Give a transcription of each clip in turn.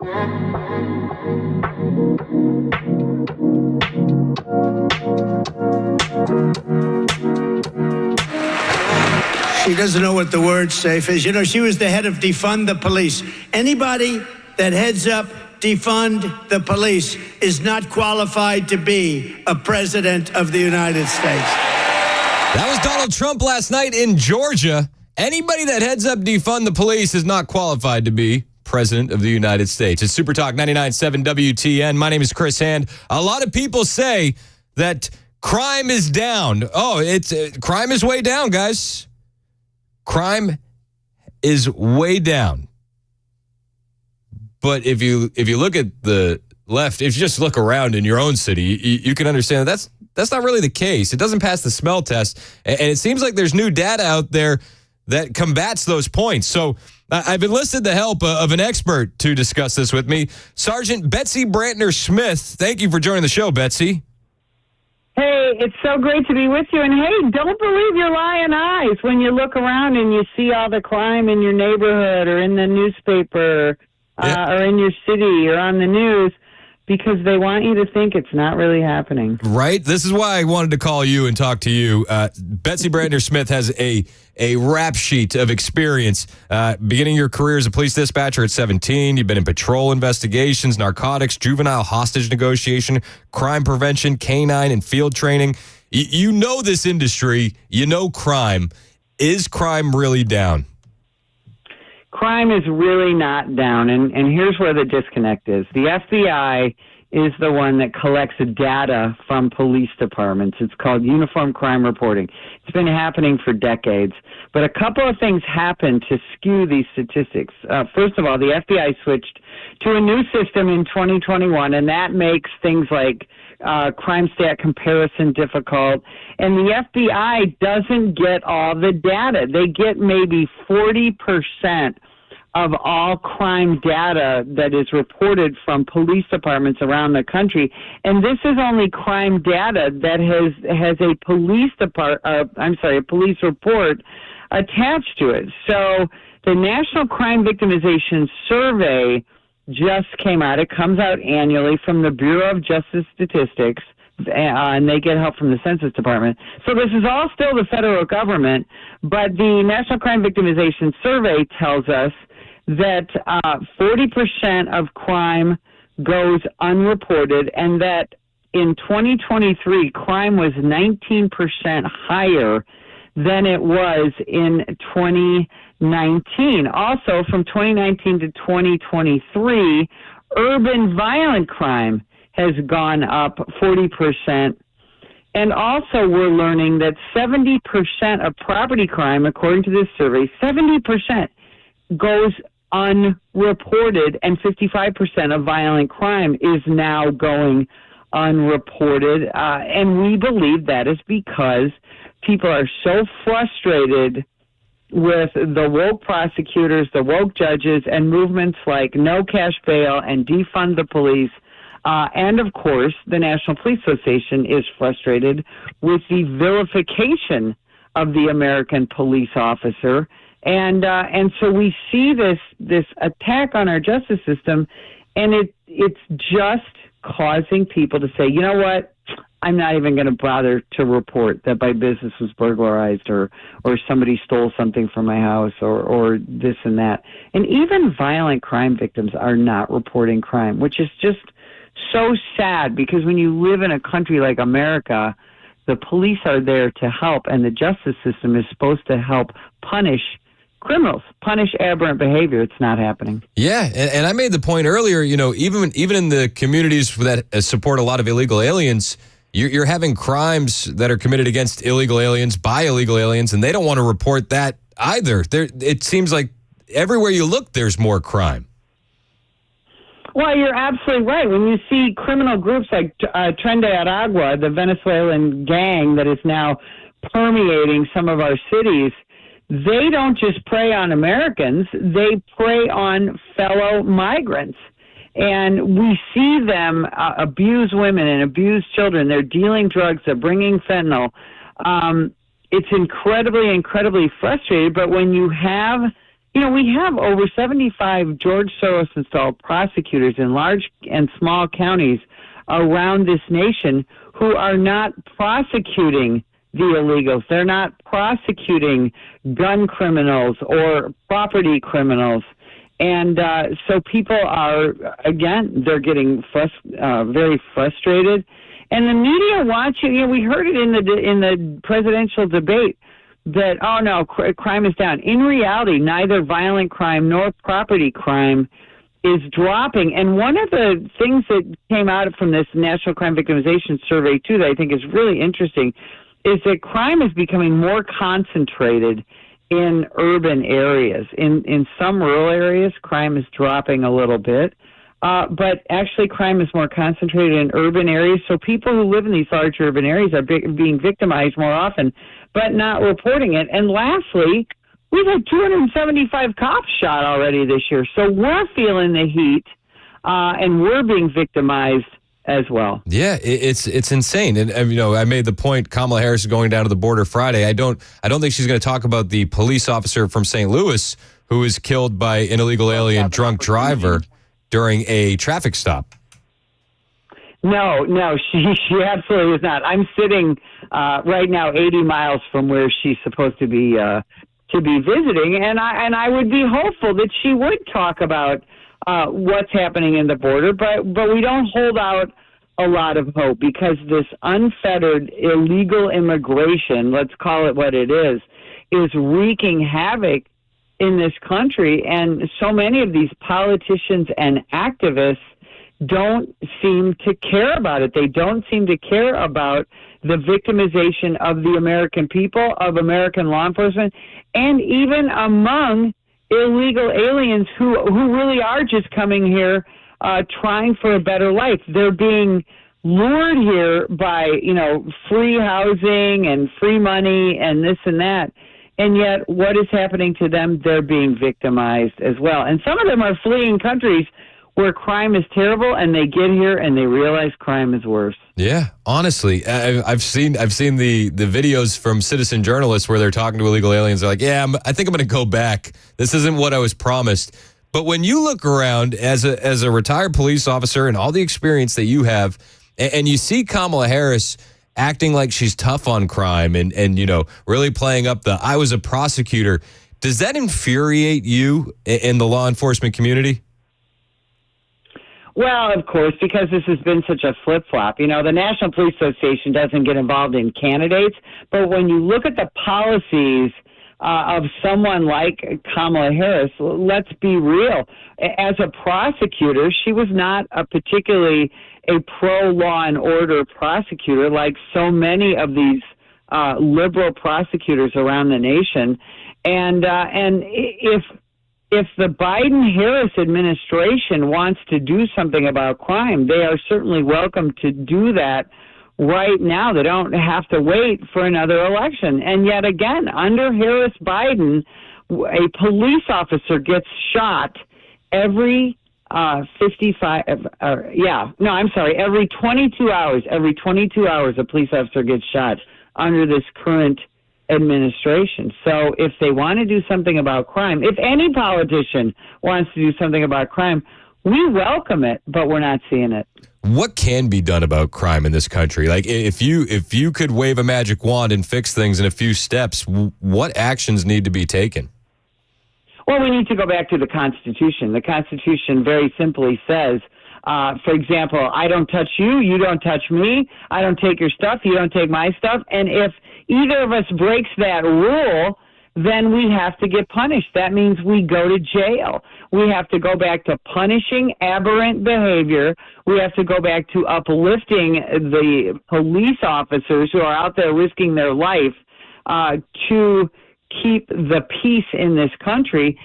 She doesn't know what the word safe is. You know, she was the head of Defund the Police. Anybody that heads up Defund the Police is not qualified to be a president of the United States. That was Donald Trump last night in Georgia. Anybody that heads up Defund the Police is not qualified to be president of the United States. It's Super Talk 99.7 WTN. My name is Chris Hand. A lot of people say that crime is down. Oh, crime is way down, guys. Crime is way down. But if you look at the left, if you just look around in your own city, you can understand that's not really the case. It doesn't pass the smell test. And it seems like there's new data out there that combats those points. So I've enlisted the help of an expert to discuss this with me. Sergeant Betsy Brantner Smith. Thank you for joining the show, Betsy. Hey, it's so great to be with you. And hey, don't believe your lying eyes when you look around and you see all the crime in your neighborhood or in the newspaper or in your city or on the news, because they want you to think it's not really happening. Right. This is why I wanted to call you and talk to you. Betsy Brantner Smith has a rap sheet of experience. Beginning your career as a police dispatcher at 17, you've been in patrol investigations, narcotics, juvenile hostage negotiation, crime prevention, canine and field training. You know this industry. You know crime. Is crime really down? Crime is really not down, and here's where the disconnect is. The FBI is the one that collects data from police departments. It's called uniform crime reporting. It's been happening for decades, but a couple of things happened to skew these statistics. First of all, the FBI switched to a new system in 2021, and that makes things like crime stat comparison difficult. And the FBI doesn't get all the data. They get maybe 40% of all crime data that is reported from police departments around the country. And this is only crime data that has a police report attached to it. So the National Crime Victimization Survey just came out. It comes out annually from the Bureau of Justice Statistics, and they get help from the Census Department. So this is all still the federal government, but the National Crime Victimization Survey tells us that 40% of crime goes unreported, and that in 2023, crime was 19% higher than it was in 2019. Also, from 2019 to 2023, urban violent crime has gone up 40%. And also, we're learning that 70% of property crime, according to this survey, 70% goes unreported, and 55% of violent crime is now going unreported. And we believe that is because people are so frustrated with the woke prosecutors, the woke judges, and movements like no cash bail and defund the police. And, of course, the National Police Association is frustrated with the vilification of the American police officer. And so we see this attack on our justice system, and it's just causing people to say, you know what, I'm not even going to bother to report that my business was burglarized or somebody stole something from my house or this and that. And even violent crime victims are not reporting crime, which is just so sad, because when you live in a country like America, the police are there to help, and the justice system is supposed to help punish criminals, punish aberrant behavior. It's not happening. Yeah, and I made the point earlier, you know, even in the communities that support a lot of illegal aliens, you're having crimes that are committed against illegal aliens by illegal aliens, and they don't want to report that either. It seems like everywhere you look, there's more crime. Well, you're absolutely right. When you see criminal groups like Tren de Aragua, the Venezuelan gang that is now permeating some of our cities, they don't just prey on Americans, they prey on fellow migrants. And we see them abuse women and abuse children. They're dealing drugs, they're bringing fentanyl. It's incredibly, incredibly frustrating. But when you have We have over 75 George Soros-installed prosecutors in large and small counties around this nation who are not prosecuting the illegals. They're not prosecuting gun criminals or property criminals. And so people are, again, they're getting very frustrated. And the media wants you. We heard it in the presidential debate that, oh, no, crime is down. In reality, neither violent crime nor property crime is dropping. And one of the things that came out from this National Crime Victimization Survey, too, that I think is really interesting, is that crime is becoming more concentrated in urban areas. In some rural areas, crime is dropping a little bit. But actually, crime is more concentrated in urban areas. So people who live in these large urban areas are being victimized more often, but not reporting it. And lastly, we've had 275 cops shot already this year. So we're feeling the heat, and we're being victimized as well. Yeah, it's insane. And I made the point Kamala Harris is going down to the border Friday. I don't think she's going to talk about the police officer from St. Louis who was killed by an illegal alien drunk driver during a traffic stop. No, she absolutely is not. I'm sitting right now 80 miles from where she's supposed to be visiting, and I would be hopeful that she would talk about what's happening in the border, but we don't hold out a lot of hope because this unfettered illegal immigration, let's call it what it is wreaking havoc in this country. And so many of these politicians and activists don't seem to care about it. They don't seem to care about the victimization of the American people, of American law enforcement, and even among illegal aliens who really are just coming here trying for a better life. They're being lured here by, free housing and free money and this and that. And yet what is happening to them? They're being victimized as well. And some of them are fleeing countries where crime is terrible, and they get here and they realize crime is worse. Yeah, honestly, I've seen the videos from citizen journalists where they're talking to illegal aliens. They're like, "Yeah, I think I'm going to go back. This isn't what I was promised." But when you look around as a retired police officer and all the experience that you have, and you see Kamala Harris acting like she's tough on crime and really playing up the "I was a prosecutor," does that infuriate you in the law enforcement community? Well, of course, because this has been such a flip-flop. The National Police Association doesn't get involved in candidates, but when you look at the policies of someone like Kamala Harris, let's be real. As a prosecutor, she was not particularly a pro-law and order prosecutor like so many of these liberal prosecutors around the nation. And if the Biden-Harris administration wants to do something about crime, they are certainly welcome to do that right now. They don't have to wait for another election. And yet again, under Harris-Biden, a police officer gets shot every every 22 hours. Every 22 hours, a police officer gets shot under this current administration. So if they want to do something about crime, if any politician wants to do something about crime, we welcome it, but we're not seeing it. What can be done about crime in this country? Like if you could wave a magic wand and fix things in a few steps, what actions need to be taken? Well, we need to go back to the Constitution. The Constitution very simply says, for example, I don't touch you, you don't touch me, I don't take your stuff, you don't take my stuff, and if either of us breaks that rule, then we have to get punished. That means we go to jail. We have to go back to punishing aberrant behavior. We have to go back to uplifting the police officers who are out there risking their life to keep the peace in this country.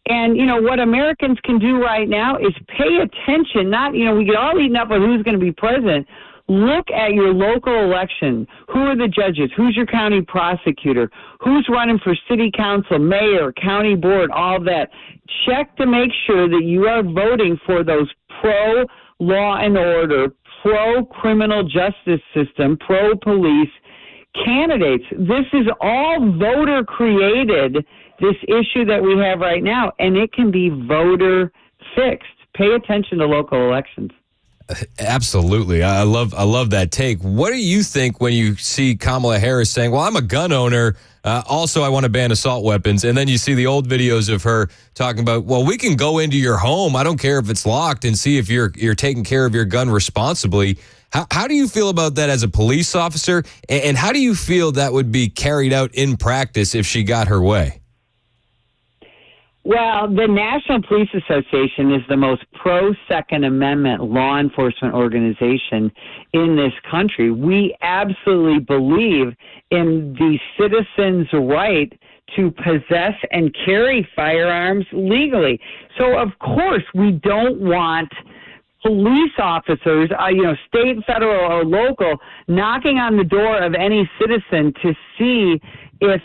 And, what Americans can do right now is pay attention. We get all eaten up with who's going to be president. Look at your local election. Who are the judges? Who's your county prosecutor? Who's running for city council, mayor, county board, all that. Check to make sure that you are voting for those pro-law and order, pro-criminal justice system, pro-police candidates. This is all voter-created this issue that we have right now, and it can be voter fixed. Pay attention to local elections. Absolutely. I love that take. What do you think when you see Kamala Harris saying, well, I'm a gun owner. Also, I want to ban assault weapons. And then you see the old videos of her talking about, well, we can go into your home. I don't care if it's locked, and see if you're taking care of your gun responsibly. How do you feel about that as a police officer? And how do you feel that would be carried out in practice if she got her way? Well, the National Police Association is the most pro-Second Amendment law enforcement organization in this country. We absolutely believe in the citizens' right to possess and carry firearms legally. So, of course, we don't want police officers, state, federal, or local, knocking on the door of any citizen to see if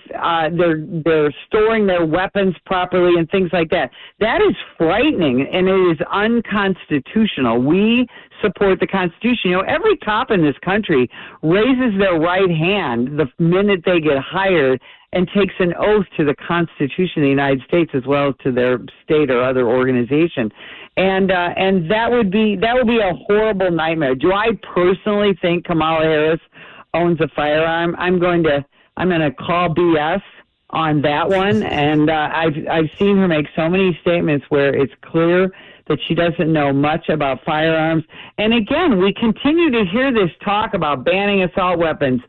they're storing their weapons properly and things like that. That is frightening, and it is unconstitutional. We support the Constitution. Every cop in this country raises their right hand the minute they get hired and takes an oath to the Constitution of the United States as well as to their state or other organization. And that would be a horrible nightmare. Do I personally think Kamala Harris owns a firearm? I'm going to call BS on that one. And I've seen her make so many statements where it's clear that she doesn't know much about firearms. And again, we continue to hear this talk about banning assault weapons,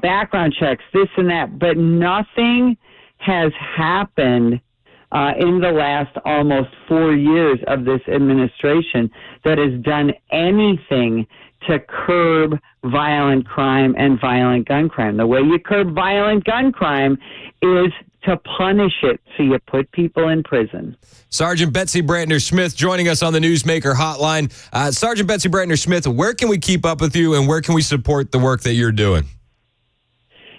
background checks, this and that, but nothing has happened in the last almost 4 years of this administration that has done anything to curb violent crime and violent gun crime. The way you curb violent gun crime is to punish it, so you put people in prison. Sergeant Betsy Brantner Smith joining us on the Newsmaker Hotline. Sergeant Betsy Brantner Smith, where can we keep up with you and where can we support the work that you're doing?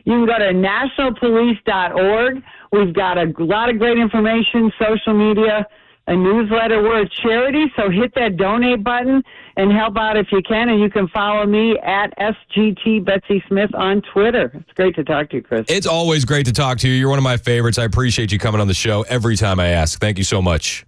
You can go to nationalpolice.org. We've got a lot of great information, social media, a newsletter. We're a charity, so hit that donate button and help out if you can. And you can follow me at SGT Betsy Smith on Twitter. It's great to talk to you, Chris. It's always great to talk to you. You're one of my favorites. I appreciate you coming on the show every time I ask. Thank you so much.